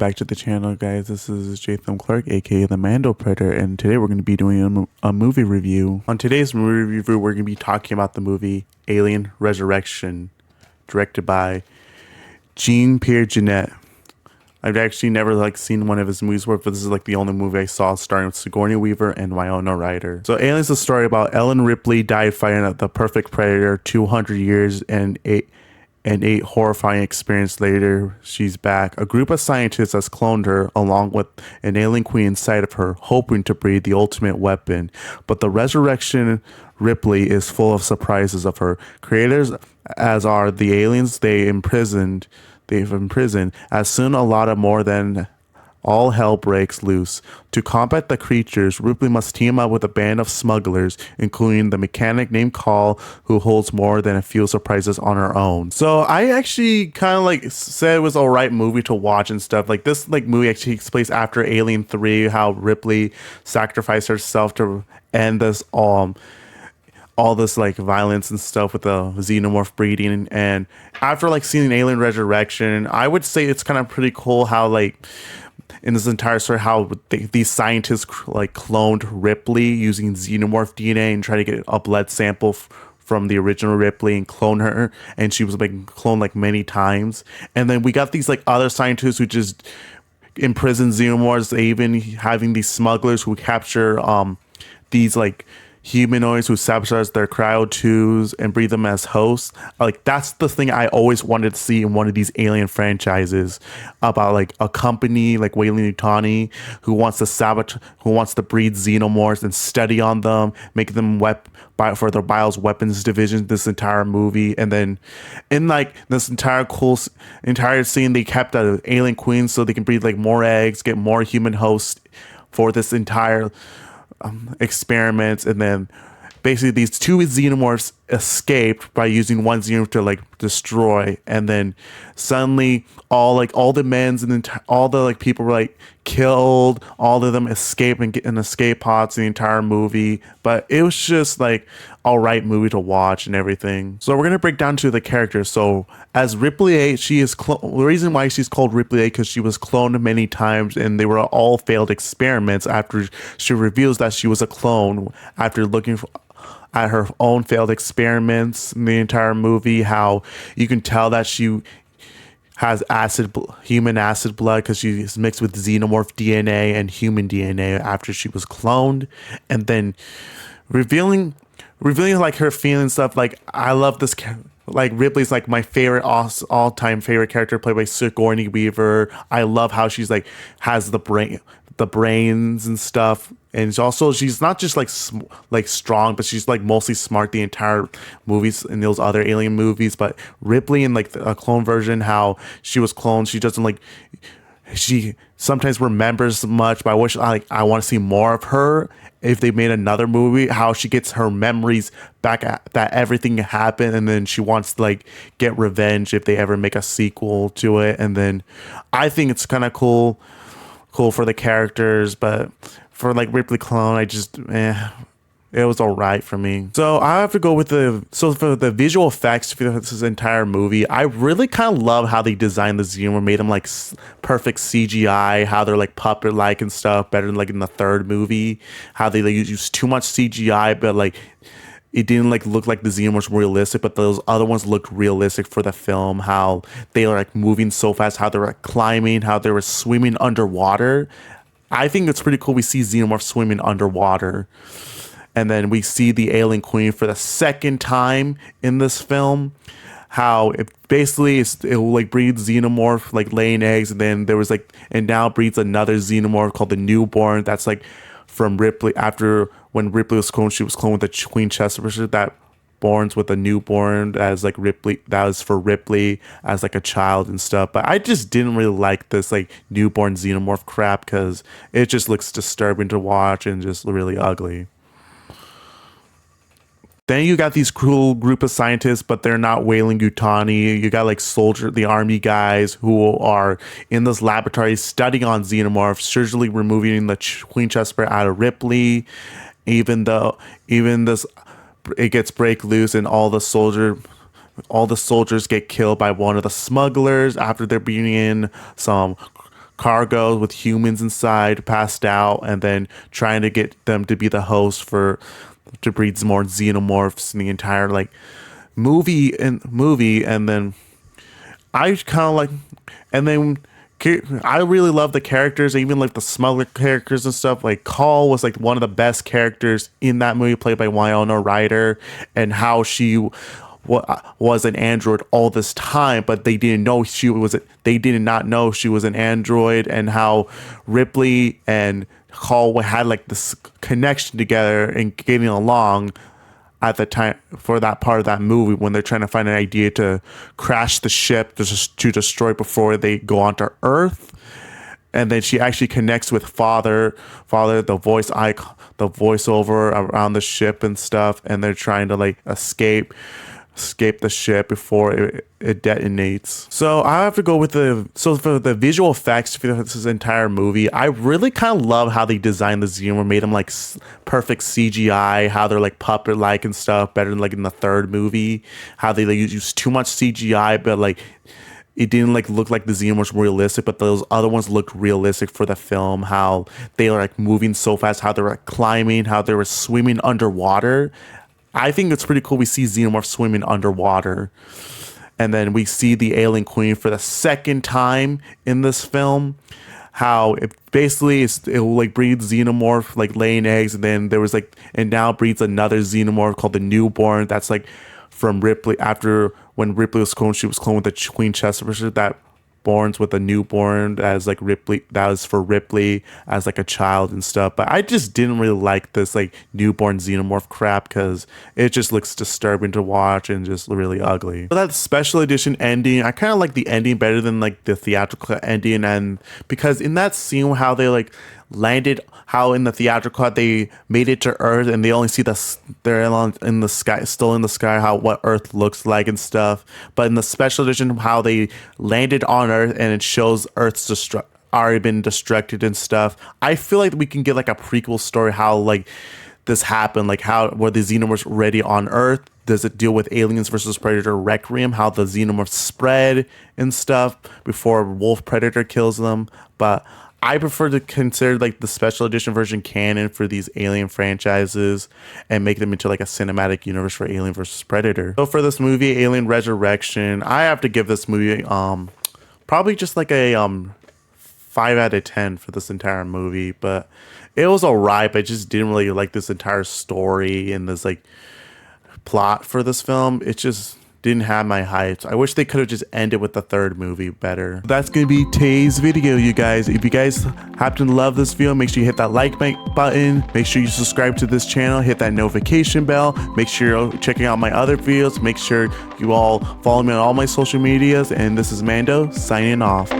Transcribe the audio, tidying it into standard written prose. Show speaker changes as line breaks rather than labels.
back to the channel, guys. This is Jatham Clark, aka the Mando Predator, and today we're going to be doing a movie review. On today's movie review, we're going to be talking about the movie Alien Resurrection, directed by Jean-Pierre Jeunet. I've actually never seen one of his movies before, but this is the only movie I saw starring with Sigourney Weaver and Winona Ryder. So Alien's a story about Ellen Ripley died fighting the perfect predator 200 years and eight horrifying experience later, she's back. A group of scientists has cloned her along with an alien queen inside of her, hoping to breed the ultimate weapon. But the resurrection Ripley is full of surprises of her. Creators, as are the aliens they've imprisoned. As soon a lot of more than all hell breaks loose. To combat the creatures, Ripley must team up with a band of smugglers, including the mechanic named Call, who holds more than a few surprises on her own. So I actually kind of said it was a right movie to watch and stuff. This movie actually takes place after Alien 3, how Ripley sacrificed herself to end this all this violence and stuff with the xenomorph breeding. And after seeing Alien Resurrection, I would say it's kind of pretty cool how in this entire story, how these scientists cloned Ripley using xenomorph DNA and try to get a blood sample from the original Ripley and clone her, and she was cloned many times. And then we got these other scientists who just imprison xenomorphs. They even having these smugglers who capture these humanoids who sabotage their cryo tubes and breed them as hosts. That's the thing I always wanted to see in one of these alien franchises, about a company like Weyland-Yutani who wants to breed xenomorphs and study on them, make them for their BIOS weapons division this entire movie. And then in this entire scene, they kept an alien queen so they can breed more eggs, get more human hosts for this entire experiments. And then basically these two xenomorphs escaped by using one xenomorph to destroy, and then suddenly all the men's and all the people were killed. All of them escape and get in escape pods the entire movie. But it was just all right movie to watch and everything. So we're gonna break down to the characters. So as Ripley A, she is the reason why she's called Ripley A because she was cloned many times, and they were all failed experiments. After she reveals that she was a clone after looking at her own failed experiments in the entire movie, how you can tell that she has human acid blood because she's mixed with xenomorph DNA and human DNA after she was cloned. And then revealing her feelings stuff. I love this Ripley's my favorite all-time favorite character, played by Sigourney Weaver. I love how she's has the brains and stuff, and she's not just strong, but she's mostly smart the entire movies in those other alien movies. But Ripley in a clone version, how she was cloned, she doesn't she sometimes remembers much, but I wish I want to see more of her. If they made another movie, how she gets her memories back that everything happened, and then she wants to get revenge if they ever make a sequel to it. And then I think it's kind of cool for the characters, but for Ripley clone, I just it was all right for me. So I have to go with for the visual effects for this entire movie. I really kind of love how they designed the xenomorph, made them perfect CGI, how they're puppet-like and stuff, better than in the third movie, how they use too much CGI, but it didn't look like the xenomorphs were realistic, but those other ones looked realistic for the film, how they were moving so fast, how they were climbing, how they were swimming underwater. I think it's pretty cool we see xenomorphs swimming underwater. And then we see the alien queen for the second time in this film, how it basically it will breed xenomorph laying eggs, and then there was and now breeds another xenomorph called the newborn, that's from Ripley. After when Ripley was cloned, she was cloned with the Queen Chesterfish that borns with a newborn as Ripley, that was for Ripley as a child and stuff. But I just didn't really like this newborn xenomorph crap because it just looks disturbing to watch and just really ugly. Then you got these cool group of scientists, but they're not Weyland-Yutani. You got the army guys who are in this laboratory studying on xenomorphs, surgically removing the Queen Chesterfish out of Ripley. Even this, it gets break loose, and all the soldiers get killed by one of the smugglers after they're being in some cargo with humans inside, passed out, and then trying to get them to be the host to breed more xenomorphs in the entire like movie, and then I kind of like, and then I really love the characters, even like the smuggler characters and stuff. Like Call was like one of the best characters in that movie, played by Winona Ryder, and how she was an android all this time, but they didn't know she was. They did not know she was an android, and how Ripley and Call had like this connection together and getting along at the time for that part of that movie when they're trying to find an idea to crash the ship to destroy before they go onto Earth. And then she actually connects with Father, the voiceover around the ship and stuff, and they're trying to like escape the ship before it detonates. So I have to go with for the visual effects for this entire movie. I really kind of love how they designed the xenomorph, made them like perfect CGI, how they're like puppet like and stuff, better than like in the third movie, how they like use too much CGI, but like it didn't like look like the xenomorphs were realistic, but those other ones looked realistic for the film. How they were like moving so fast, how they were like climbing, how they were swimming underwater. I think it's pretty cool. We see xenomorphs swimming underwater, and then we see the alien queen for the second time in this film. How it basically it will like breed xenomorph, like laying eggs, and then there was like, and now breeds another xenomorph called the newborn. That's like from Ripley, after when Ripley was cloned, she was cloned with the Queen Chesterfish that borns with a newborn as like Ripley, that was for Ripley as like a child and stuff. But I just didn't really like this like newborn xenomorph crap because it just looks disturbing to watch and just really ugly. But that special edition ending, I kind of like the ending better than like the theatrical ending, and because in that scene how they like landed, how in the theatrical cut they made it to Earth and they only see they're in the sky, still in the sky, how what Earth looks like and stuff. But in the special edition, how they landed on Earth and it shows Earth's already been destructed and stuff. I feel like we can get like a prequel story how like this happened, like how were the xenomorphs ready on Earth? Does it deal with Aliens versus Predator Requiem, how the xenomorphs spread and stuff before Wolf Predator kills them? But I prefer to consider like the special edition version canon for these Alien franchises and make them into like a cinematic universe for Alien versus Predator. So for this movie, Alien Resurrection, I have to give this movie probably just like a 5 out of 10 for this entire movie. But it was alright, but I just didn't really like this entire story and this like plot for this film. It just didn't have my hypes. I wish they could have just ended with the third movie better. That's gonna be today's video, you guys. If you guys happen to love this video, make sure you hit that like button. Make sure you subscribe to this channel, hit that notification bell. Make sure you're checking out my other videos. Make sure you all follow me on all my social medias. And this is Mando signing off.